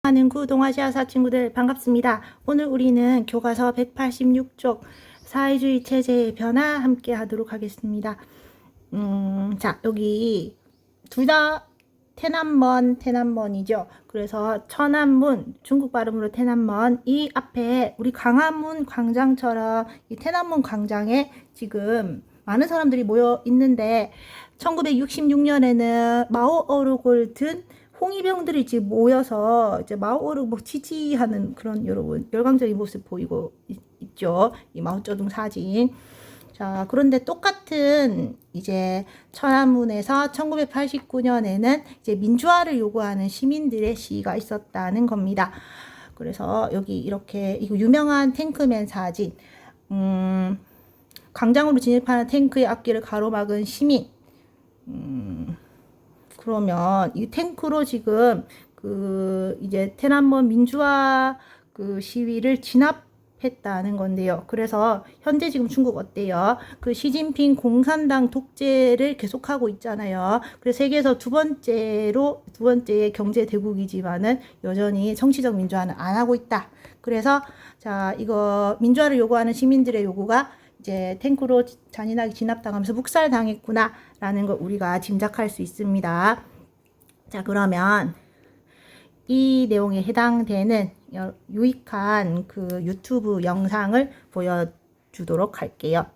하는 구동아시아사 친구들 반갑습니다. 오늘 우리는 교과서 186쪽 사회주의 체제의 변화 함께 하도록 하겠습니다. 자, 여기 둘 다 테난먼이죠. 그래서 천안문, 중국 발음으로 테난먼, 이 앞에 우리 광화문 광장처럼 이 테난문 광장에 지금 많은 사람들이 모여 있는데 1966년에는 마오어룩을 든 홍위병들이 지금 모여서 이제 마오를 지지하는 그런 여러분 열광적인 모습 보이고 있죠. 이 마오쩌둥 사진. 자, 그런데 똑같은 이제 천안문에서 1989년에는 이제 민주화를 요구하는 시민들의 시위가 있었다는 겁니다. 그래서 여기 이렇게 이거 유명한 탱크맨 사진. 광장으로 진입하는 탱크의 앞길을 가로막은 시민. 그러면 이 탱크로 지금 이제天安문 민주화 시위를 진압했다는 건데요. 그래서 현재 지금 중국 어때요? 시진핑 공산당 독재를 계속하고 있잖아요. 그래서 세계에서 두 번째 경제 대국이지만은 여전히 정치적 민주화는 안 하고 있다. 그래서 자, 이거 민주화를 요구하는 시민들의 요구가 이제 탱크로 잔인하게 진압당하면서 묵살당했구나라는 걸 우리가 짐작할 수 있습니다. 자, 그러면 이 내용에 해당되는 유익한 유튜브 영상을 보여주도록 할게요.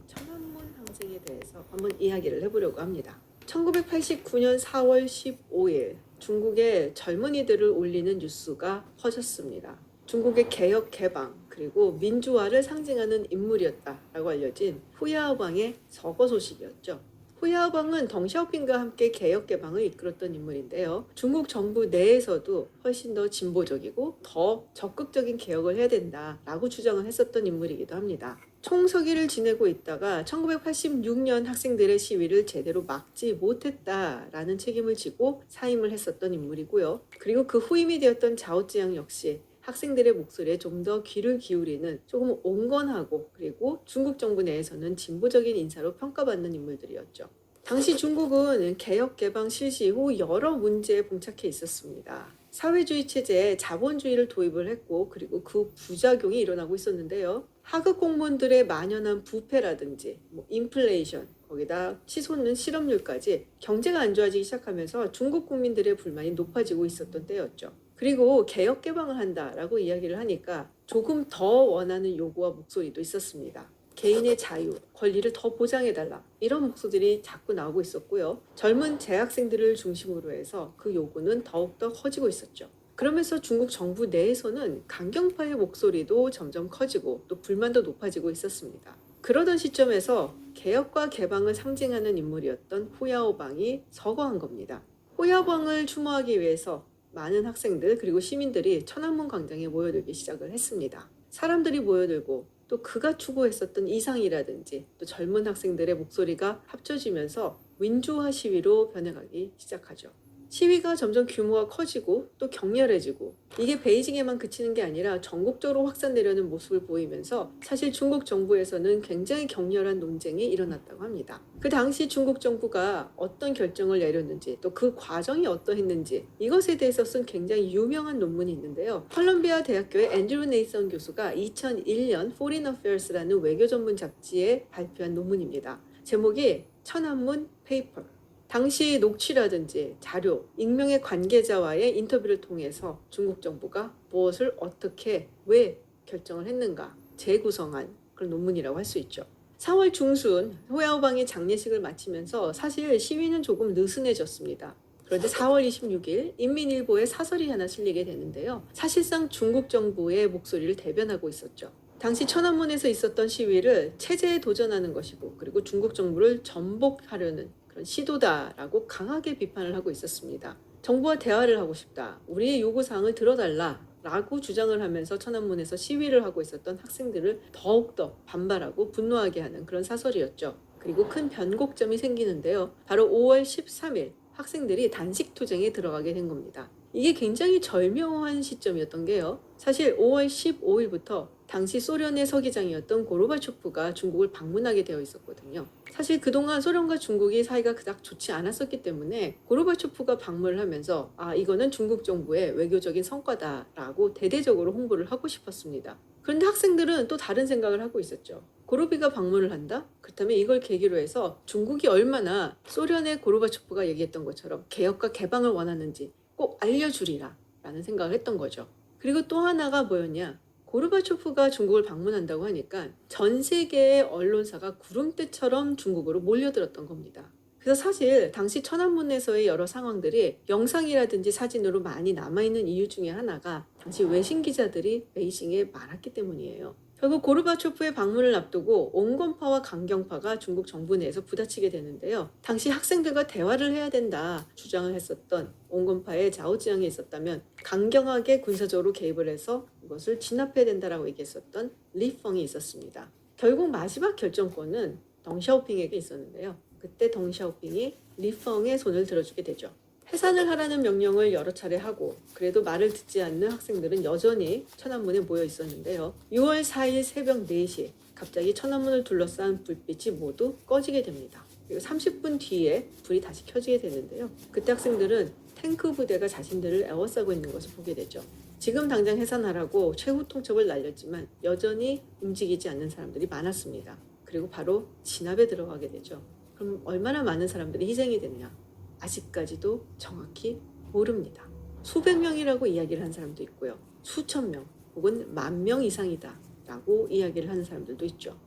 천안문 항쟁에 대해서 한번 이야기를 해보려고 합니다. 1989년 4월 15일 중국의 젊은이들을 올리는 뉴스가 퍼졌습니다. 중국의 개혁 개방 그리고 민주화를 상징하는 인물이었다라고 알려진 후야오방의 서거 소식이었죠. 후야오방은 덩샤오핑과 함께 개혁 개방을 이끌었던 인물인데요. 중국 정부 내에서도 훨씬 더 진보적이고 더 적극적인 개혁을 해야 된다라고 주장을 했었던 인물이기도 합니다. 총서기를 지내고 있다가 1986년 학생들의 시위를 제대로 막지 못했다라는 책임을 지고 사임을 했었던 인물이고요. 그리고 그 후임이 되었던 자오찌양 역시 학생들의 목소리에 좀 더 귀를 기울이는 조금 온건하고 그리고 중국 정부 내에서는 진보적인 인사로 평가받는 인물들이었죠. 당시 중국은 개혁 개방 실시 후 여러 문제에 봉착해 있었습니다. 사회주의 체제에 자본주의를 도입을 했고 그리고 그 부작용이 일어나고 있었는데요. 하급 공무원들의 만연한 부패라든지 인플레이션 거기다 치솟는 실업률까지 경제가 안 좋아지기 시작하면서 중국 국민들의 불만이 높아지고 있었던 때였죠. 그리고 개혁 개방을 한다라고 이야기를 하니까 조금 더 원하는 요구와 목소리도 있었습니다. 개인의 자유, 권리를 더 보장해달라 이런 목소리들이 자꾸 나오고 있었고요. 젊은 재학생들을 중심으로 해서 그 요구는 더욱더 커지고 있었죠. 그러면서 중국 정부 내에서는 강경파의 목소리도 점점 커지고 또 불만도 높아지고 있었습니다. 그러던 시점에서 개혁과 개방을 상징하는 인물이었던 후야오방이 서거한 겁니다. 후야오방을 추모하기 위해서 많은 학생들 그리고 시민들이 천안문 광장에 모여들기 시작을 했습니다. 사람들이 모여들고 또 그가 추구했었던 이상이라든지 또 젊은 학생들의 목소리가 합쳐지면서 민주화 시위로 변해가기 시작하죠. 시위가 점점 규모가 커지고 또 격렬해지고 이게 베이징에만 그치는 게 아니라 전국적으로 확산되려는 모습을 보이면서 사실 중국 정부에서는 굉장히 격렬한 논쟁이 일어났다고 합니다. 그 당시 중국 정부가 어떤 결정을 내렸는지 또 그 과정이 어떠했는지 이것에 대해서 쓴 굉장히 유명한 논문이 있는데요. 컬럼비아 대학교의 앤드루 네이선 교수가 2001년 Foreign Affairs라는 외교 전문 잡지에 발표한 논문입니다. 제목이 천안문 페이퍼. 당시 녹취라든지 자료, 익명의 관계자와의 인터뷰를 통해서 중국 정부가 무엇을 어떻게 왜 결정을 했는가 재구성한 그런 논문이라고 할 수 있죠. 4월 중순 후야오방이 장례식을 마치면서 사실 시위는 조금 느슨해졌습니다. 그런데 4월 26일 인민일보에 사설이 하나 실리게 되는데요. 사실상 중국 정부의 목소리를 대변하고 있었죠. 당시 천안문에서 있었던 시위를 체제에 도전하는 것이고 그리고 중국 정부를 전복하려는 그런 시도다라고 강하게 비판을 하고 있었습니다. 정부와 대화를 하고 싶다. 우리의 요구사항을 들어달라. 라고 주장을 하면서 천안문에서 시위를 하고 있었던 학생들을 더욱더 반발하고 분노하게 하는 그런 사설이었죠. 그리고 큰 변곡점이 생기는데요. 바로 5월 13일 학생들이 단식투쟁에 들어가게 된 겁니다. 이게 굉장히 절묘한 시점이었던 게요. 사실 5월 15일부터 당시 소련의 서기장이었던 고르바초프가 중국을 방문하게 되어 있었거든요. 사실 그동안 소련과 중국이 사이가 그닥 좋지 않았었기 때문에 고르바초프가 방문을 하면서 이거는 중국 정부의 외교적인 성과다라고 대대적으로 홍보를 하고 싶었습니다. 그런데 학생들은 또 다른 생각을 하고 있었죠. 고르비가 방문을 한다? 그렇다면 이걸 계기로 해서 중국이 얼마나 소련의 고르바초프가 얘기했던 것처럼 개혁과 개방을 원하는지 꼭 알려주리라 라는 생각을 했던 거죠. 그리고 또 하나가 뭐였냐? 고르바초프가 중국을 방문한다고 하니까 전 세계의 언론사가 구름대처럼 중국으로 몰려들었던 겁니다. 그래서 사실 당시 천안문에서의 여러 상황들이 영상이라든지 사진으로 많이 남아있는 이유 중에 하나가 당시 외신 기자들이 베이징에 많았기 때문이에요. 결국 고르바초프의 방문을 앞두고 온건파와 강경파가 중국 정부 내에서 부딪히게 되는데요. 당시 학생들과 대화를 해야 된다 주장을 했었던 온건파의 자오지앙이 있었다면 강경하게 군사적으로 개입을 해서 이것을 진압해야 된다라고 얘기했었던 리펑이 있었습니다. 결국 마지막 결정권은 덩샤오핑에게 있었는데요. 그때 덩샤오핑이 리펑의 손을 들어주게 되죠. 해산을 하라는 명령을 여러 차례 하고 그래도 말을 듣지 않는 학생들은 여전히 천안문에 모여 있었는데요. 6월 4일 새벽 4시 갑자기 천안문을 둘러싼 불빛이 모두 꺼지게 됩니다. 그리고 30분 뒤에 불이 다시 켜지게 되는데요. 그때 학생들은 탱크 부대가 자신들을 에워싸고 있는 것을 보게 되죠. 지금 당장 해산하라고 최후 통첩을 날렸지만 여전히 움직이지 않는 사람들이 많았습니다. 그리고 바로 진압에 들어가게 되죠. 그럼 얼마나 많은 사람들이 희생이 됐냐? 아직까지도 정확히 모릅니다. 수백 명이라고 이야기를 한 사람도 있고요. 수천 명 혹은 10,000명 이상이다 라고 이야기를 하는 사람들도 있죠.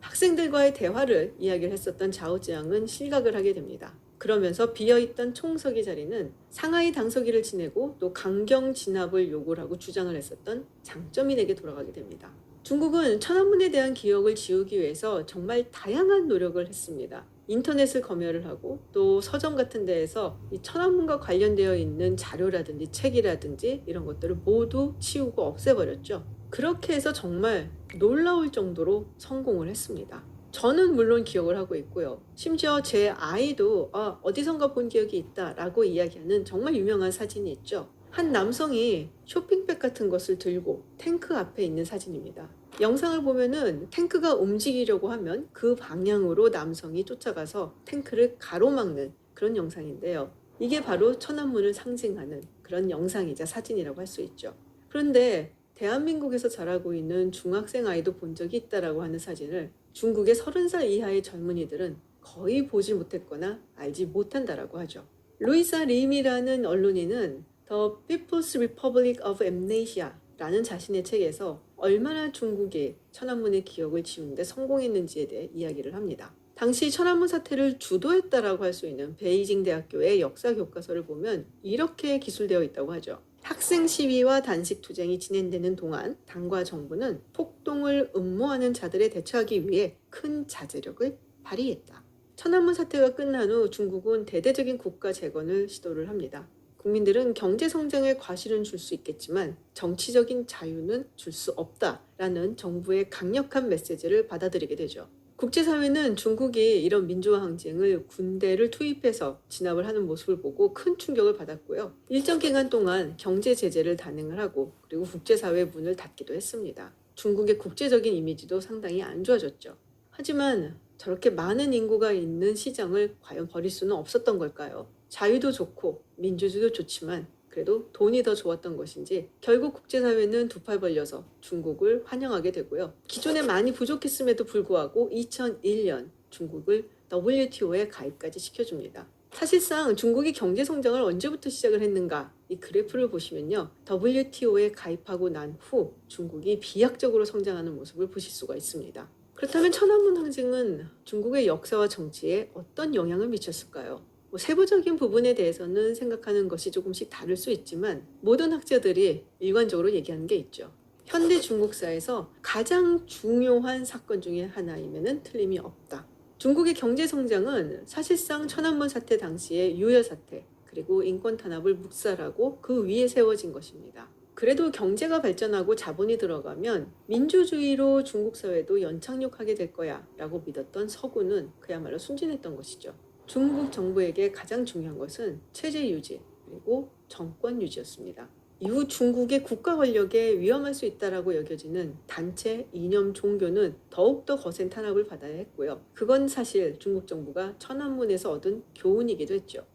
학생들과의 대화를 이야기를 했었던 자오지앙은 실각을 하게 됩니다. 그러면서 비어있던 총서기 자리는 상하이 당서기를 지내고 또 강경 진압을 요구를 하고 주장을 했었던 장쩌민에게 돌아가게 됩니다. 중국은 천안문에 대한 기억을 지우기 위해서 정말 다양한 노력을 했습니다. 인터넷을 검열을 하고 또 서점 같은 데에서 이 천안문과 관련되어 있는 자료라든지 책이라든지 이런 것들을 모두 치우고 없애버렸죠. 그렇게 해서 정말 놀라울 정도로 성공을 했습니다. 저는 물론 기억을 하고 있고요. 심지어 제 아이도 어디선가 본 기억이 있다라고 이야기하는 정말 유명한 사진이 있죠. 한 남성이 쇼핑백 같은 것을 들고 탱크 앞에 있는 사진입니다. 영상을 보면은 탱크가 움직이려고 하면 그 방향으로 남성이 쫓아가서 탱크를 가로막는 그런 영상인데요. 이게 바로 천안문을 상징하는 그런 영상이자 사진이라고 할 수 있죠. 그런데 대한민국에서 자라고 있는 중학생 아이도 본 적이 있다라고 하는 사진을 중국의 30살 이하의 젊은이들은 거의 보지 못했거나 알지 못한다라고 하죠. 루이사 림이라는 언론인은 The People's Republic of Amnesia라는 자신의 책에서 얼마나 중국이 천안문의 기억을 지우는데 성공했는지에 대해 이야기를 합니다. 당시 천안문 사태를 주도했다라고 할 수 있는 베이징 대학교의 역사 교과서를 보면 이렇게 기술되어 있다고 하죠. 학생 시위와 단식 투쟁이 진행되는 동안 당과 정부는 폭동을 음모하는 자들에 대처하기 위해 큰 자제력을 발휘했다. 천안문 사태가 끝난 후 중국은 대대적인 국가 재건을 시도를 합니다. 국민들은 경제 성장에 과실은 줄 수 있겠지만 정치적인 자유는 줄 수 없다라는 정부의 강력한 메시지를 받아들이게 되죠. 국제사회는 중국이 이런 민주화 항쟁을 군대를 투입해서 진압을 하는 모습을 보고 큰 충격을 받았고요. 일정 기간 동안 경제 제재를 단행을 하고 그리고 국제사회 문을 닫기도 했습니다. 중국의 국제적인 이미지도 상당히 안 좋아졌죠. 하지만 저렇게 많은 인구가 있는 시장을 과연 버릴 수는 없었던 걸까요? 자유도 좋고 민주주의도 좋지만 그래도 돈이 더 좋았던 것인지 결국 국제사회는 두 팔 벌려서 중국을 환영하게 되고요. 기존에 많이 부족했음에도 불구하고 2001년 중국을 WTO에 가입까지 시켜줍니다. 사실상 중국이 경제 성장을 언제부터 시작을 했는가 이 그래프를 보시면요. WTO에 가입하고 난 후 중국이 비약적으로 성장하는 모습을 보실 수가 있습니다. 그렇다면 천안문 항쟁은 중국의 역사와 정치에 어떤 영향을 미쳤을까요? 세부적인 부분에 대해서는 생각하는 것이 조금씩 다를 수 있지만 모든 학자들이 일관적으로 얘기하는 게 있죠. 현대 중국사에서 가장 중요한 사건 중에 하나임에는 틀림이 없다. 중국의 경제 성장은 사실상 천안문 사태 당시의 유혈 사태 그리고 인권 탄압을 묵살하고 그 위에 세워진 것입니다. 그래도 경제가 발전하고 자본이 들어가면 민주주의로 중국 사회도 연착륙하게 될 거야 라고 믿었던 서구는 그야말로 순진했던 것이죠. 중국 정부에게 가장 중요한 것은 체제 유지 그리고 정권 유지였습니다. 이후 중국의 국가 권력에 위험할 수 있다라고 여겨지는 단체, 이념, 종교는 더욱더 거센 탄압을 받아야 했고요. 그건 사실 중국 정부가 천안문에서 얻은 교훈이기도 했죠.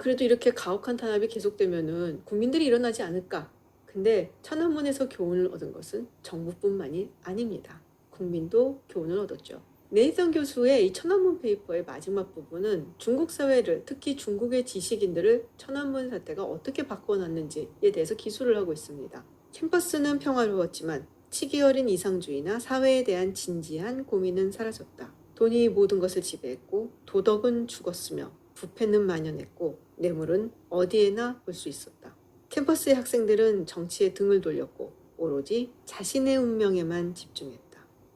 그래도 이렇게 가혹한 탄압이 계속되면은 국민들이 일어나지 않을까? 근데 천안문에서 교훈을 얻은 것은 정부뿐만이 아닙니다. 국민도 교훈을 얻었죠. 네이선 교수의 이 천안문 페이퍼의 마지막 부분은 중국 사회를, 특히 중국의 지식인들을 천안문 사태가 어떻게 바꿔놨는지에 대해서 기술을 하고 있습니다. 캠퍼스는 평화로웠지만 치기 어린 이상주의나 사회에 대한 진지한 고민은 사라졌다. 돈이 모든 것을 지배했고 도덕은 죽었으며 부패는 만연했고 뇌물은 어디에나 볼 수 있었다. 캠퍼스의 학생들은 정치에 등을 돌렸고 오로지 자신의 운명에만 집중했다.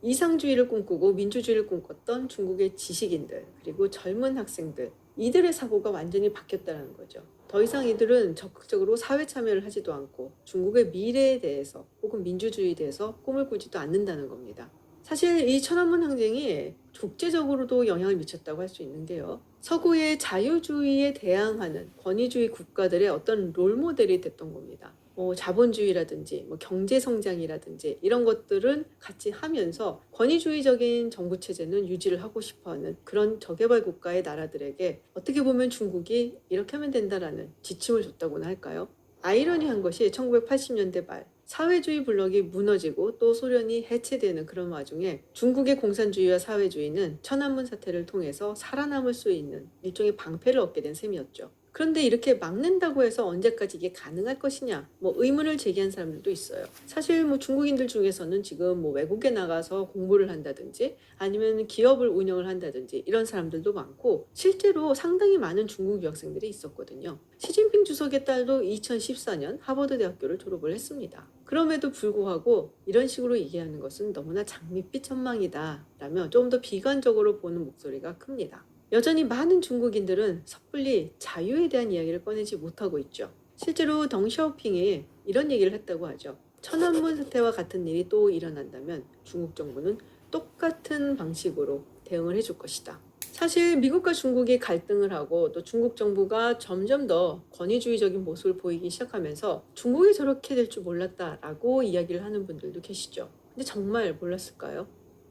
이상주의를 꿈꾸고 민주주의를 꿈꿨던 중국의 지식인들 그리고 젊은 학생들, 이들의 사고가 완전히 바뀌었다는 거죠. 더 이상 이들은 적극적으로 사회 참여를 하지도 않고 중국의 미래에 대해서 혹은 민주주의에 대해서 꿈을 꾸지도 않는다는 겁니다. 사실 이 천안문 항쟁이 국제적으로도 영향을 미쳤다고 할 수 있는 게요. 서구의 자유주의에 대항하는 권위주의 국가들의 어떤 롤모델이 됐던 겁니다. 자본주의라든지 경제성장이라든지 이런 것들은 같이 하면서 권위주의적인 정부 체제는 유지를 하고 싶어하는 그런 저개발 국가의 나라들에게 어떻게 보면 중국이 이렇게 하면 된다라는 지침을 줬다고나 할까요? 아이러니한 것이 1980년대 말 사회주의 블록이 무너지고 또 소련이 해체되는 그런 와중에 중국의 공산주의와 사회주의는 천안문 사태를 통해서 살아남을 수 있는 일종의 방패를 얻게 된 셈이었죠. 그런데 이렇게 막는다고 해서 언제까지 이게 가능할 것이냐 의문을 제기한 사람들도 있어요. 사실 중국인들 중에서는 지금 외국에 나가서 공부를 한다든지 아니면 기업을 운영을 한다든지 이런 사람들도 많고 실제로 상당히 많은 중국 유학생들이 있었거든요. 시진핑 주석의 딸도 2014년 하버드 대학교를 졸업을 했습니다. 그럼에도 불구하고 이런 식으로 얘기하는 것은 너무나 장밋빛 전망이다 라며 좀 더 비관적으로 보는 목소리가 큽니다. 여전히 많은 중국인들은 섣불리 자유에 대한 이야기를 꺼내지 못하고 있죠. 실제로 덩샤오핑이 이런 얘기를 했다고 하죠. 천안문 사태와 같은 일이 또 일어난다면 중국 정부는 똑같은 방식으로 대응을 해줄 것이다. 사실 미국과 중국이 갈등을 하고 또 중국 정부가 점점 더 권위주의적인 모습을 보이기 시작하면서 중국이 저렇게 될 줄 몰랐다라고 이야기를 하는 분들도 계시죠. 근데 정말 몰랐을까요?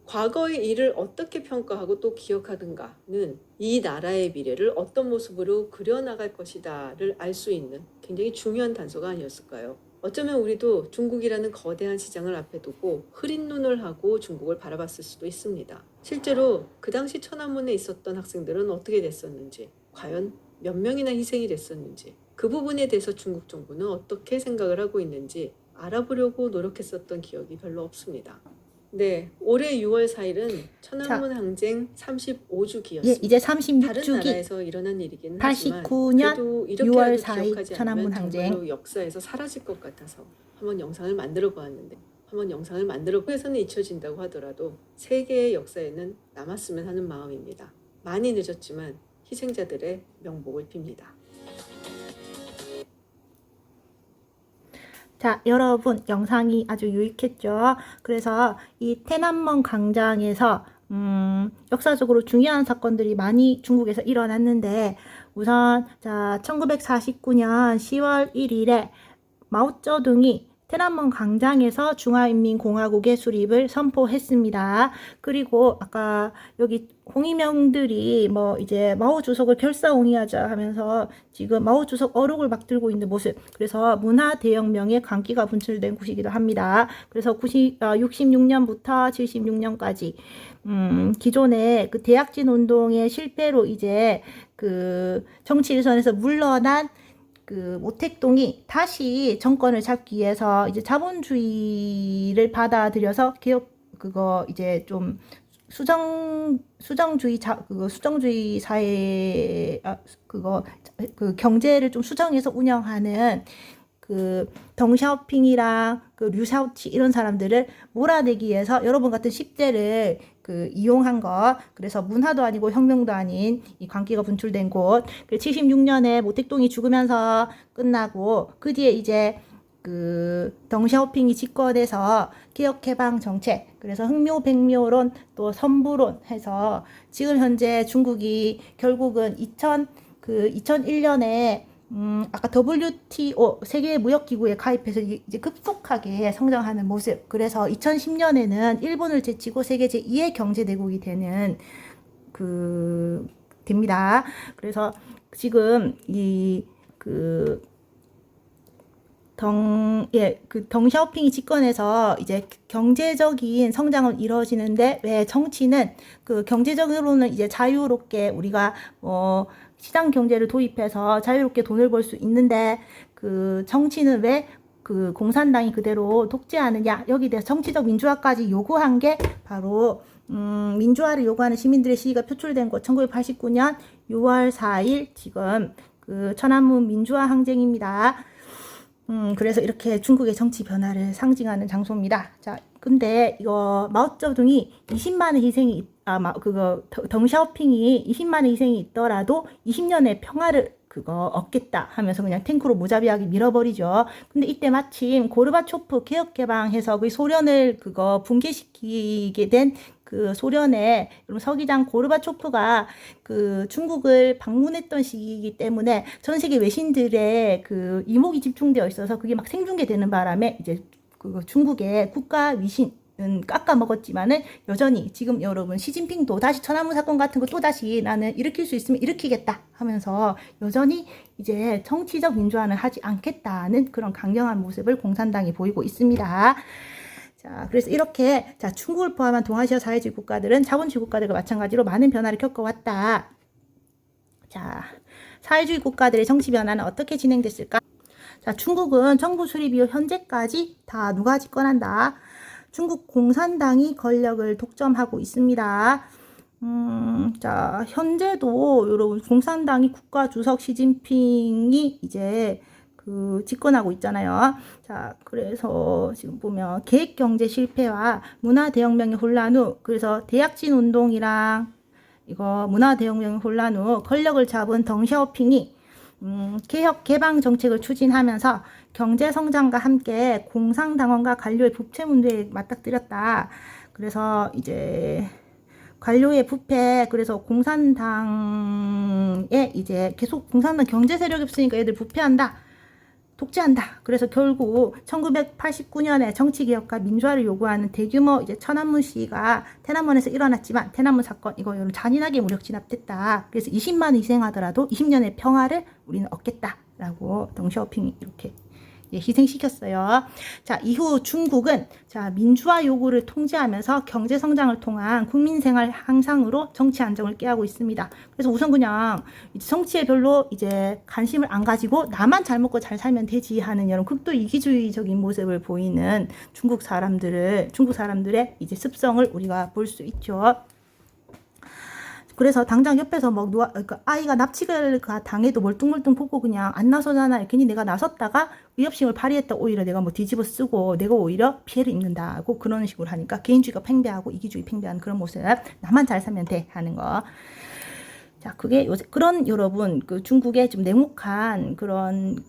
과거의 일을 어떻게 평가하고 또 기억하든가는 이 나라의 미래를 어떤 모습으로 그려나갈 것이다를 알 수 있는 굉장히 중요한 단서가 아니었을까요? 어쩌면 우리도 중국이라는 거대한 시장을 앞에 두고 흐린 눈을 하고 중국을 바라봤을 수도 있습니다. 실제로 그 당시 천안문에 있었던 학생들은 어떻게 됐었는지, 과연 몇 명이나 희생이 됐었는지, 그 부분에 대해서 중국 정부는 어떻게 생각을 하고 있는지 알아보려고 노력했었던 기억이 별로 없습니다. 네, 올해 6월 4일은 천안문 항쟁 35주기였습니다. 예, 이제 다른 36주기 나라에서 일어난 일이긴 하지만 89년 그래도 6월 이렇게라도 4일 기억하지 천안문 않으면 항쟁. 정말로 역사에서 사라질 것 같아서 한번 영상을 만들어 보았는데 후에서는 잊혀진다고 하더라도 세계의 역사에는 남았으면 하는 마음입니다. 많이 늦었지만 희생자들의 명복을 빕니다. 자, 여러분, 영상이 아주 유익했죠? 그래서 이天安门 광장에서 역사적으로 중요한 사건들이 많이 중국에서 일어났는데 우선 1949년 10월 1일에 마오쩌둥이天安门 광장에서 중화인민공화국의 수립을 선포했습니다. 그리고 아까 여기 홍위명들이 이제 마오 주석을 결사옹위하자 하면서 지금 마오 주석 어록을 막 들고 있는 모습. 그래서 문화 대혁명의 광기가 분출된 곳이기도 합니다. 그래서 66년부터 76년까지 기존의 그 대약진 운동의 실패로 이제 그 정치 일선에서 물러난 그 모택동이 다시 정권을 잡기 위해서 이제 자본주의를 받아들여서 개혁 이제 좀 수정주의 사회 그 경제를 좀 수정해서 운영하는 그 덩샤오핑이랑 그 류샤오치 이런 사람들을 몰아내기 위해서 여러분 같은 10대를 그 이용한 것. 그래서 문화도 아니고 혁명도 아닌 이 광기가 분출된 곳. 76년에 모택동이 죽으면서 끝나고 그 뒤에 이제 그 덩샤오핑이 집권해서 개혁개방 정책, 그래서 흥묘백묘론 또 선부론 해서 지금 현재 중국이 결국은 2001년에 아까 WTO 세계무역기구에 가입해서 이제 급속하게 성장하는 모습. 그래서 2010년에는 일본을 제치고 세계 제2의 경제대국이 되는 됩니다. 그래서 지금 덩샤오핑이 집권해서 이제 경제적인 성장은 이루어지는데, 왜 정치는 경제적으로는 이제 자유롭게 우리가 시장 경제를 도입해서 자유롭게 돈을 벌 수 있는데, 정치는 왜 공산당이 그대로 독재하느냐, 여기 대해서 정치적 민주화까지 요구한 게 바로 민주화를 요구하는 시민들의 시위가 표출된 곳 1989년 6월 4일 지금 천안문 민주화 항쟁입니다. 그래서 이렇게 중국의 정치 변화를 상징하는 장소입니다. 자, 근데 이거 마오쩌둥이 20만의 희생이 덩샤오핑이 20만의 희생이 있더라도 20년의 평화를 얻겠다 하면서 그냥 탱크로 무자비하게 밀어버리죠. 근데 이때 마침 고르바초프 개혁개방해서 소련을 붕괴시키게 된 소련의 서기장 고르바초프가 중국을 방문했던 시기이기 때문에 전 세계 외신들의 이목이 집중되어 있어서 그게 막 생중계되는 바람에 이제 중국의 국가 위신은 깎아 먹었지만은 여전히 지금 여러분 시진핑도 다시 천안문 사건 같은 거 또 다시 나는 일으킬 수 있으면 일으키겠다 하면서 여전히 이제 정치적 민주화는 하지 않겠다는 그런 강경한 모습을 공산당이 보이고 있습니다. 자, 그래서 이렇게 중국을 포함한 동아시아 사회주의 국가들은 자본주의 국가들과 마찬가지로 많은 변화를 겪어왔다. 자, 사회주의 국가들의 정치 변화는 어떻게 진행됐을까? 자, 중국은 정부 수립 이후 현재까지 다 누가 집권한다? 중국 공산당이 권력을 독점하고 있습니다. 자, 현재도 여러분 공산당이 국가 주석 시진핑이 이제 집권하고 있잖아요. 자, 그래서 지금 보면 계획 경제 실패와 문화 대혁명의 혼란 후, 그래서 대약진 운동이랑 이거 문화 대혁명의 혼란 후 권력을 잡은 덩샤오핑이 개혁 개방 정책을 추진하면서 경제 성장과 함께 공상당원과 관료의 부패 문제에 맞닥뜨렸다. 그래서 이제 관료의 부패, 그래서 공산당에 이제 계속 공산당 경제 세력이 없으니까 얘들 부패한다. 독재한다. 그래서 결국 1989년에 정치개혁과 민주화를 요구하는 대규모 이제 천안문 시위가天安門에서 일어났지만天安門사건 이거 잔인하게 무력 진압됐다. 그래서 20만 희생하더라도 20년의 평화를 우리는 얻겠다라고 덩샤오핑이 이렇게 희생시켰어요. 자, 이후 중국은 민주화 요구를 통제하면서 경제 성장을 통한 국민 생활 향상으로 정치 안정을 꾀하고 있습니다. 그래서 우선 그냥 정치에 별로 이제 관심을 안 가지고 나만 잘 먹고 잘 살면 되지 하는 이런 극도 이기주의적인 모습을 보이는 중국 사람들의 이제 습성을 우리가 볼 수 있죠. 그래서 당장 옆에서 막 아이가 납치를 당해도 멀뚱멀뚱 보고 그냥 안 나서잖아. 괜히 내가 나섰다가 위협심을 발휘했다. 오히려 내가 뒤집어 쓰고 내가 오히려 피해를 입는다고 그런 식으로 하니까 개인주의가 팽배하고 이기주의 팽배한 그런 모습. 나만 잘 살면 돼 하는 거. 자, 그게 요새 그런 여러분 중국의 좀 냉혹한 그런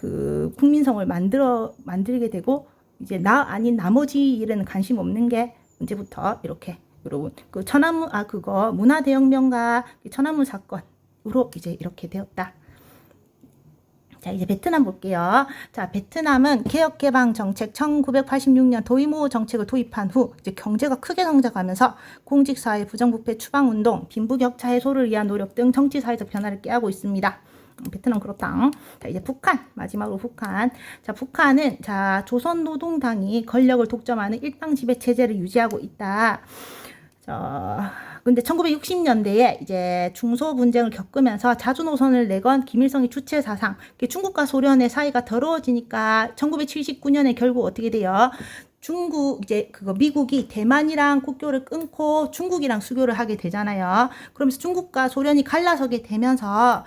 국민성을 만들게 되고 이제 나 아닌 나머지 일에는 관심 없는 게 언제부터 이렇게 여러분 천안문 문화 대혁명과 천안문 사건으로 이제 이렇게 되었다. 자, 이제 베트남 볼게요. 자, 베트남은 개혁개방 정책 1986년 도이모 정책을 도입한 후 이제 경제가 크게 성장하면서 공직사회 부정부패 추방운동, 빈부격차 해소를 위한 노력 등 정치사회적 변화를 꾀하고 있습니다. 베트남 그렇다. 자, 이제 북한 마지막으로 북한. 자, 북한은 조선노동당이 권력을 독점하는 일당 지배 체제를 유지하고 있다. 근데 1960년대에 이제 중소 분쟁을 겪으면서 자주 노선을 내건 김일성의 주체 사상, 중국과 소련의 사이가 더러워지니까 1979년에 결국 어떻게 돼요? 미국이 대만이랑 국교를 끊고 중국이랑 수교를 하게 되잖아요. 그러면서 중국과 소련이 갈라서게 되면서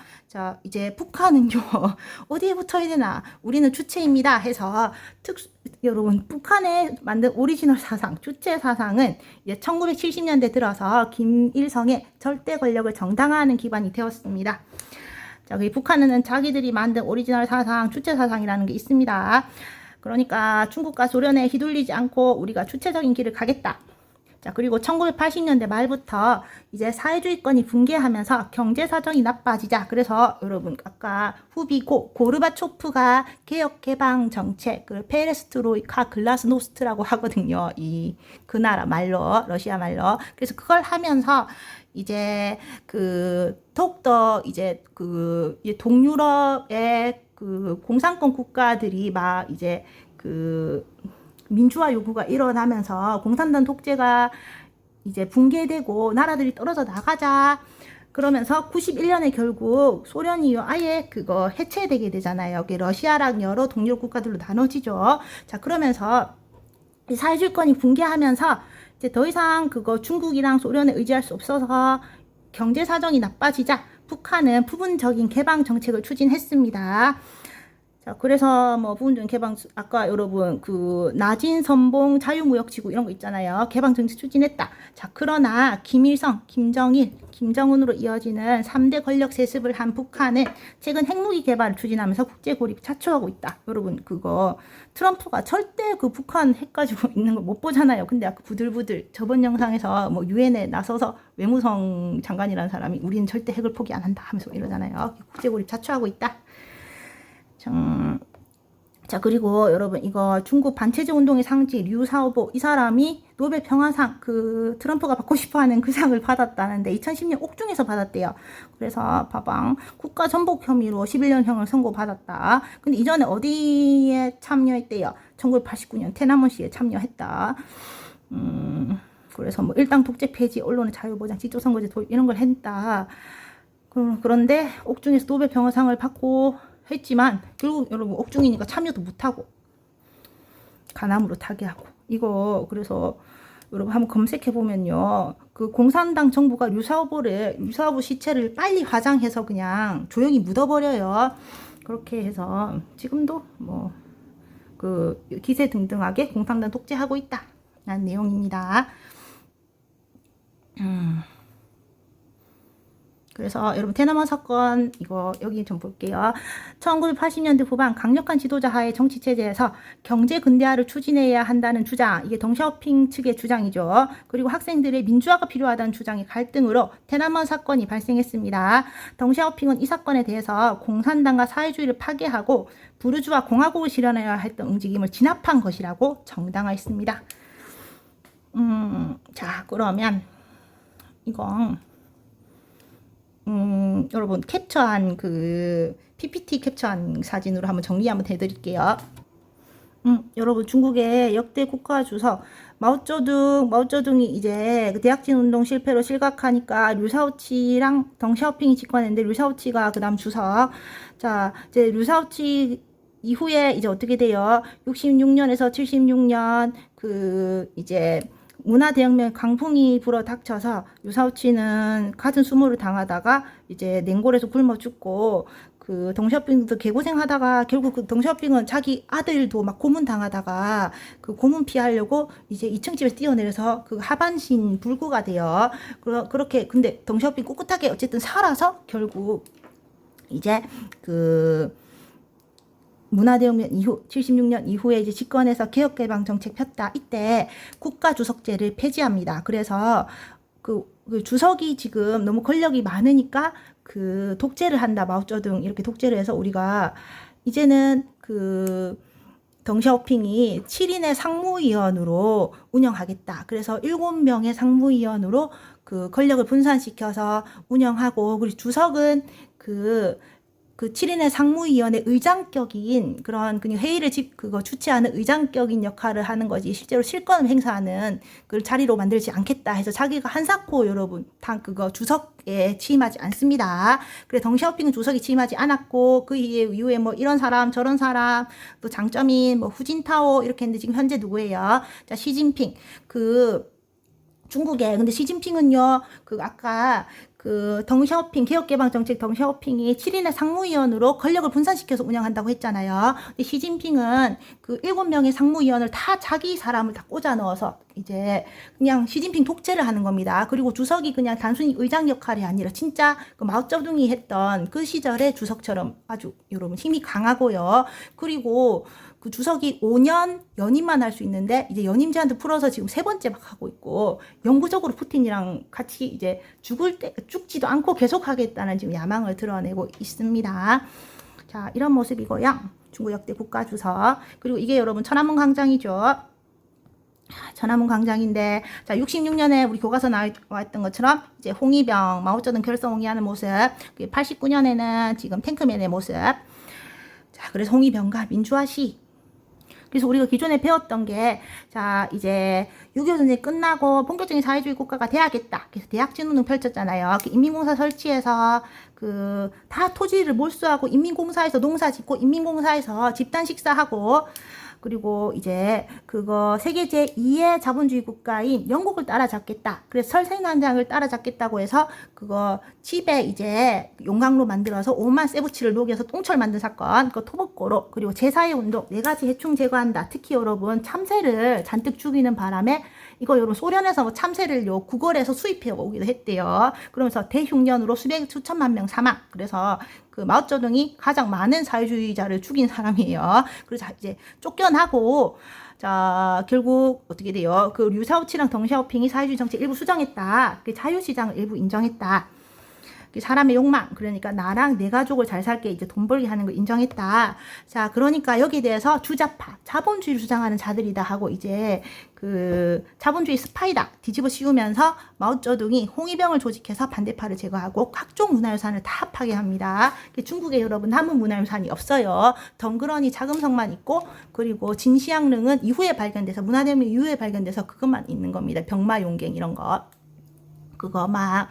이제 북한은요, 어디에 붙어야 되나? 우리는 주체입니다 해서 여러분, 북한에 만든 오리지널 사상, 주체 사상은 이제 1970년대 들어서 김일성의 절대 권력을 정당화하는 기반이 되었습니다. 자, 북한은 자기들이 만든 오리지널 사상, 주체 사상이라는 게 있습니다. 그러니까 중국과 소련에 휘둘리지 않고 우리가 주체적인 길을 가겠다. 자, 그리고 1980년대 말부터 이제 사회주의권이 붕괴하면서 경제 사정이 나빠지자. 그래서 여러분 아까 후비고 고르바초프가 개혁 개방 정책, 그 페레스트로이카 글라스노스트라고 하거든요. 그 나라 말로, 러시아 말로. 그래서 그걸 하면서 이제 더욱더 이제 동유럽의 공산권 국가들이 막 이제 민주화 요구가 일어나면서 공산당 독재가 이제 붕괴되고 나라들이 떨어져 나가자. 그러면서 91년에 결국 소련이 아예 해체되게 되잖아요. 러시아랑 여러 동유럽 국가들로 나눠지죠. 자, 그러면서 사회주의권이 붕괴하면서 이제 더 이상 중국이랑 소련에 의지할 수 없어서 경제 사정이 나빠지자 북한은 부분적인 개방 정책을 추진했습니다. 자, 그래서 부분적인 개방, 아까 여러분 나진 선봉 자유무역지구 이런 거 있잖아요. 개방 정책 추진했다. 자, 그러나 김일성, 김정일, 김정은으로 이어지는 3대 권력 세습을 한 북한은 최근 핵무기 개발을 추진하면서 국제 고립 자초하고 있다. 여러분 트럼프가 절대 북한 핵 가지고 있는 거 못 보잖아요. 근데 아까 부들부들 저번 영상에서 유엔에 나서서 외무성 장관이라는 사람이 우리는 절대 핵을 포기 안 한다 하면서 이러잖아요. 국제 고립 자초하고 있다. 자, 그리고 여러분 이거 중국 반체제 운동의 상지 류사오보, 이 사람이 노벨 평화상 트럼프가 받고 싶어하는 그 상을 받았다는데 2010년 옥중에서 받았대요. 그래서 봐봐, 국가 전복 혐의로 11년형을 선고받았다. 근데 이전에 어디에 참여했대요? 1989년天安門시에 참여했다. 그래서 일당 독재 폐지, 언론의 자유보장, 직접선거제 도입 이런 걸 했다. 그런데 옥중에서 노벨 평화상을 받고 했지만 결국 여러분 옥중이니까 참여도 못하고 간암으로 타계하고 이거. 그래서 여러분 한번 검색해 보면요, 공산당 정부가 류사오보 시체를 빨리 화장해서 그냥 조용히 묻어버려요. 그렇게 해서 지금도 기세등등하게 공산당 독재하고 있다 라는 내용입니다. 그래서 여러분天安門 사건 이거 여기 좀 볼게요. 1980년대 후반 강력한 지도자 하에 정치 체제에서 경제 근대화를 추진해야 한다는 주장, 이게 덩샤오핑 측의 주장이죠. 그리고 학생들의 민주화가 필요하다는 주장의 갈등으로天安門 사건이 발생했습니다. 덩샤오핑은 이 사건에 대해서 공산당과 사회주의를 파괴하고 부르주아 공화국을 실현해야 했던 움직임을 진압한 것이라고 정당화했습니다. 자, 그러면 이건 여러분 캡처한 PPT 캡처한 사진으로 한번 정리 한번 해드릴게요. 여러분 중국의 역대 국가 주석 마오쩌둥이 이제 대약진 운동 실패로 실각하니까 류사오치랑 덩샤오핑이 집권했는데 류사오치가 그 다음 주석. 자, 이제 류사오치 이후에 이제 어떻게 돼요? 66년에서 76년 이제 문화대혁명 강풍이 불어 닥쳐서 류사오치는 갖은 수모를 당하다가 이제 냉골에서 굶어 죽고 덩샤오핑도 개고생하다가 결국 덩샤오핑은 자기 아들도 막 고문 당하다가 고문 피하려고 이제 2층 집에서 뛰어내려서 하반신 불구가 돼요. 그렇게 근데 덩샤오핑 꿋꿋하게 어쨌든 살아서 결국 이제 문화대혁명 이후 76년 이후에 이제 집권해서 개혁개방 정책 폈다. 이때 국가주석제를 폐지합니다. 그래서 주석이 지금 너무 권력이 많으니까 독재를 한다. 마오쩌둥 이렇게 독재를 해서 우리가 이제는 덩샤오핑이 7인의 상무위원으로 운영하겠다. 그래서 7명의 상무위원으로 권력을 분산시켜서 운영하고, 그리고 주석은 7인의 상무위원회 의장격인 그런 회의를 주최하는 의장격인 역할을 하는 거지, 실제로 실권을 행사하는 그 자리로 만들지 않겠다 해서 자기가 한사코 여러분 주석에 취임하지 않습니다. 그래 덩샤오핑은 주석에 취임하지 않았고 그 이후에 이런 사람 저런 사람 또 장점인 후진타오 이렇게 했는데 지금 현재 누구예요? 자, 시진핑 중국에. 근데 시진핑은요 아까 덩샤오핑 개혁개방정책 덩샤오핑이 7인의 상무위원으로 권력을 분산시켜서 운영한다고 했잖아요. 근데 시진핑은 7명의 상무위원을 다 자기 사람을 다 꽂아 넣어서 이제 그냥 시진핑 독재를 하는 겁니다. 그리고 주석이 그냥 단순히 의장 역할이 아니라 진짜 그 마오쩌둥이 했던 그 시절의 주석처럼 아주 여러분 힘이 강하고요. 그리고 그 주석이 5년 연임만 할 수 있는데 이제 연임 제한도 풀어서 지금 3번째 막 하고 있고 영구적으로 푸틴이랑 같이 이제 죽지도 않고 계속 하겠다는 지금 야망을 드러내고 있습니다. 자, 이런 모습이고요. 중국 역대 국가주석. 그리고 이게 여러분 천안문 광장이죠. 천안문 광장인데, 자, 66년에 우리 교과서 나왔던 것처럼 이제 홍위병, 마오쩌둥 결성하는 모습. 89년에는 지금 탱크맨의 모습. 자, 그래서 홍위병과 민주화 시. 그래서 우리가 기존에 배웠던 게, 자, 이제 6.25 전쟁 끝나고 본격적인 사회주의 국가가 돼야겠다. 그래서 대학 진운동 펼쳤잖아요. 인민공사 설치해서 다 토지를 몰수하고 인민공사에서 농사 짓고 인민공사에서 집단 식사하고 그리고 이제 그거 세계 제2의 자본주의 국가인 영국을 따라잡겠다. 그래서 설생산장을 따라잡겠다고 해서 그거 집에 이제 용광로 만들어서 5만 세부치를 녹여서 똥철 만든 사건, 그거 토목고로, 그리고 제4의 운동 4가지 해충 제거한다. 특히 여러분 참새를 잔뜩 죽이는 바람에 이거 여러분 소련에서 뭐 참새를요 구걸해서 수입해 오기도 했대요. 그러면서 대흉년으로 수천만 명 사망. 그래서 그 마오쩌둥이 가장 많은 사회주의자를 죽인 사람이에요. 그래서 이제 쫓겨나고 자 결국 어떻게 돼요? 그 류샤오치랑 덩샤오핑이 사회주의 정책 일부 수정했다. 그 자유시장을 일부 인정했다. 사람의 욕망, 그러니까 나랑 내 가족을 잘 살게 이제 돈 벌게 하는 걸 인정했다. 자, 그러니까 여기에 대해서 주자파, 자본주의를 주장하는 자들이다 하고 이제 그 자본주의 스파이다 뒤집어 씌우면서 마오쩌둥이 홍위병을 조직해서 반대파를 제거하고 각종 문화유산을 다 파괴합니다. 중국에 여러분 남은 문화유산이 없어요. 덩그러니 자금성만 있고 그리고 진시황릉은 이후에 발견돼서 문화대혁명 이후에 발견돼서 그것만 있는 겁니다. 병마용갱 이런 거. 그거 막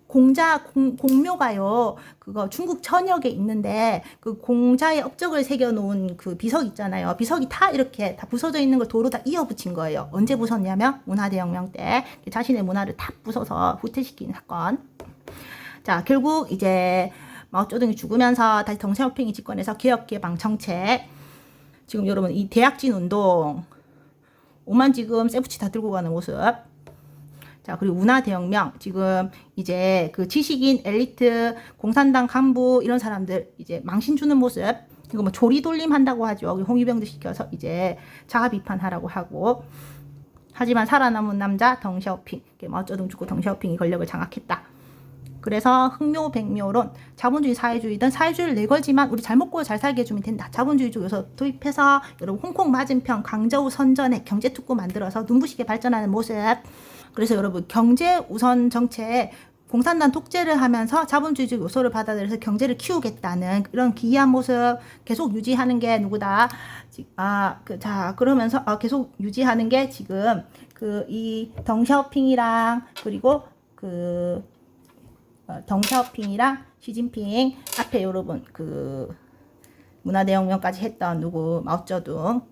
공묘가요. 그거 중국 전역에 있는데 그 공자의 업적을 새겨놓은 그 비석 있잖아요. 비석이 다 이렇게 다 부서져 있는 걸 도로 다 이어붙인 거예요. 언제 부쉈냐면 문화대혁명 때 자신의 문화를 다 부숴서 후퇴시킨 사건. 자, 결국 이제 마오쩌둥이 죽으면서 다시 덩샤오핑이 집권해서 개혁개방 정책. 지금 여러분 이 대약진 운동 5만 지금 세부치 다 들고 가는 모습. 자, 그리고 문화대혁명, 지금 이제 그 지식인, 엘리트, 공산당 간부, 이런 사람들 이제 망신 주는 모습, 이거 뭐 조리돌림 한다고 하죠. 홍위병도 시켜서 이제 자아 비판하라고 하고, 하지만 살아남은 남자 덩샤오핑, 마오쩌둥 죽고 덩샤오핑이 권력을 장악했다. 그래서 흑묘백묘론, 자본주의 사회주의든 사회주의를 내걸지만 우리 잘 먹고 잘 살게 해주면 된다. 자본주의 쪽에서 도입해서 여러분 홍콩 맞은편 광저우 선전에 경제특구 만들어서 눈부시게 발전하는 모습. 그래서 여러분 경제 우선 정책 공산당 독재를 하면서 자본주의적 요소를 받아들여서 경제를 키우겠다는 이런 기이한 모습 계속 유지하는 게 누구다? 그러면서 계속 유지하는 게 지금 이 덩샤오핑이랑 그리고 덩샤오핑이랑 시진핑 앞에 여러분 문화대혁명까지 했던 마오쩌둥.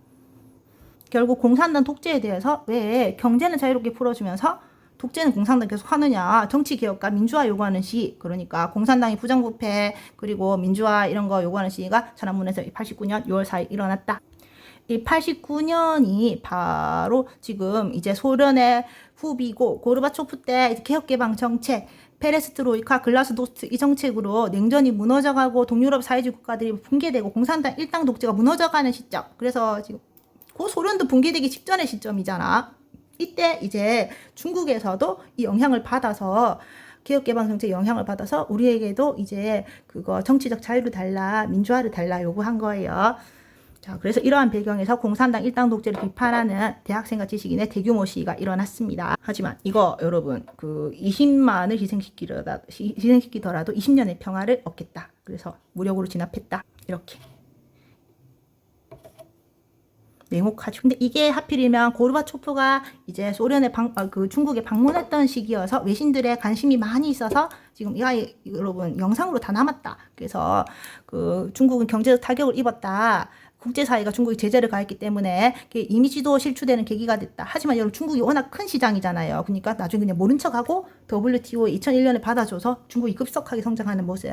결국 공산당 독재에 대해서 왜 경제는 자유롭게 풀어주면서 독재는 공산당 계속 하느냐. 정치개혁과 민주화 요구하는 시. 그러니까 공산당이 부정부패 그리고 민주화 이런 거 요구하는 시위가 천안문에서 89년 6월 4일 일어났다. 이 89년이 바로 지금 이제 소련의 후비고 고르바초프 때 개혁개방 정책 페레스트로이카, 글라스노스트 이 정책으로 냉전이 무너져가고 동유럽 사회주의 국가들이 붕괴되고 공산당 일당 독재가 무너져가는 시점. 그래서 지금 그 소련도 붕괴되기 직전의 시점이잖아. 이때 이제 중국에서도 이 영향을 받아서 개혁개방 정책 영향을 받아서 우리에게도 이제 그거 정치적 자유를 달라, 민주화를 달라 요구한 거예요. 자, 그래서 이러한 배경에서 공산당 일당 독재를 비판하는 대학생과 지식인의 대규모 시위가 일어났습니다. 하지만 이거 여러분 20만을 희생시키더라도 20년의 평화를 얻겠다. 그래서 무력으로 진압했다. 이렇게. 냉혹하죠. 근데 이게 하필이면 고르바초프가 이제 소련에 중국에 방문했던 시기여서 외신들의 관심이 많이 있어서 지금 여러분 영상으로 다 남았다. 그래서 중국은 경제적 타격을 입었다. 국제사회가 중국에 제재를 가했기 때문에 이미지도 실추되는 계기가 됐다. 하지만 여러분 중국이 워낙 큰 시장이잖아요. 그러니까 나중에 그냥 모른 척하고 WTO에 2001년에 받아줘서 중국이 급속하게 성장하는 모습.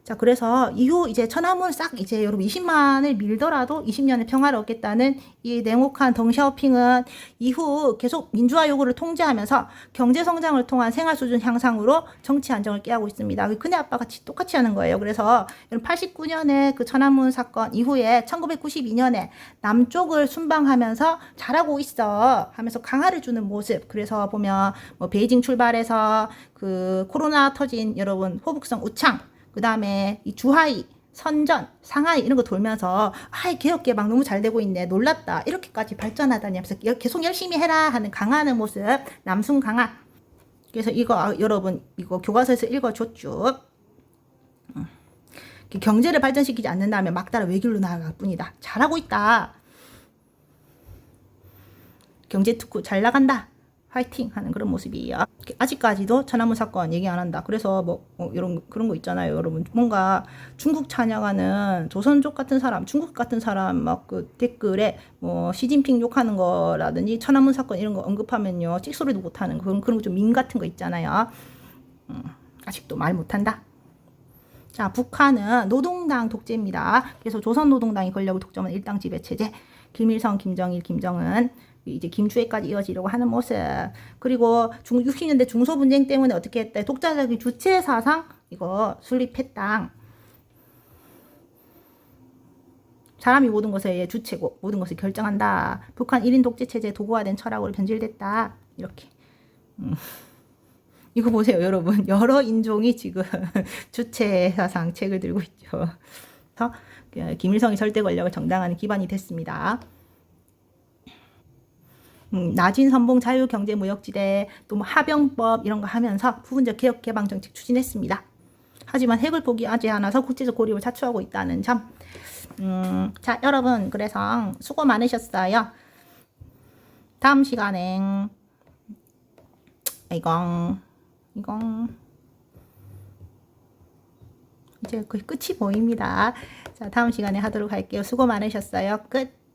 자, 그래서 이후 이제 천안문 싹 이제 여러분 20만을 밀더라도 20년의 평화를 얻겠다는 이 냉혹한 덩샤오핑은 이후 계속 민주화 요구를 통제하면서 경제 성장을 통한 생활 수준 향상으로 정치 안정을 꾀하고 있습니다. 큰애 아빠 같이 똑같이 하는 거예요. 그래서 89년에 그 천안문 사건 이후에 1992년에 남쪽을 순방하면서 잘하고 있어 하면서 강화를 주는 모습. 그래서 보면 뭐 베이징 출발해서 그 코로나 터진 여러분 호북성 우창, 그 다음에 이 주하이, 선전, 상하이 이런 거 돌면서 개혁 개방 너무 잘 되고 있네, 놀랐다, 이렇게까지 발전하다니 하면서 계속 열심히 해라 하는 강화하는 모습, 남순 강화. 그래서 이거 여러분 이거 교과서에서 읽어줬죠. 경제를 발전시키지 않는다면 막다른 외길로 나아갈 뿐이다. 잘하고 있다. 경제 특구 잘 나간다. 파이팅 하는 그런 모습이에요. 아직까지도 천안문 사건 얘기 안 한다. 그래서 뭐 이런 그런 거 있잖아요, 여러분. 뭔가 중국 찬양하는 조선족 같은 사람, 중국 같은 사람 막 그 댓글에 뭐 시진핑 욕하는 거라든지 천안문 사건 이런 거 언급하면요 찍소리도 못 하는 그런 거 좀 밈 같은 거 있잖아요. 아직도 말 못 한다. 자, 북한은 노동당 독재입니다. 그래서 조선노동당이 권력을 독점한 일당 지배 체제. 김일성, 김정일, 김정은, 이제 김주애까지 이어지려고 하는 모습. 그리고 60년대 중소분쟁 때문에 어떻게 했다? 독자적인 주체 사상 이거 수립했다. 사람이 모든 것의 주체고 모든 것을 결정한다. 북한 1인 독재 체제 도구화된 철학으로 변질됐다. 이렇게. 이거 보세요, 여러분. 여러 인종이 지금 주체 사상 책을 들고 있죠. 그래서 김일성이 절대 권력을 정당화하는 기반이 됐습니다. 낮은 선봉 자유경제무역지대, 또 뭐 하병법 이런 거 하면서 부분적 개혁 개방 정책 추진했습니다. 하지만 핵을 포기하지 않아서 국제적 고립을 자초하고 있다는 점. 자, 여러분, 그래서 수고 많으셨어요. 다음 시간엔 이거 이제 거의 끝이 보입니다. 자, 다음 시간에 하도록 할게요. 수고 많으셨어요. 끝.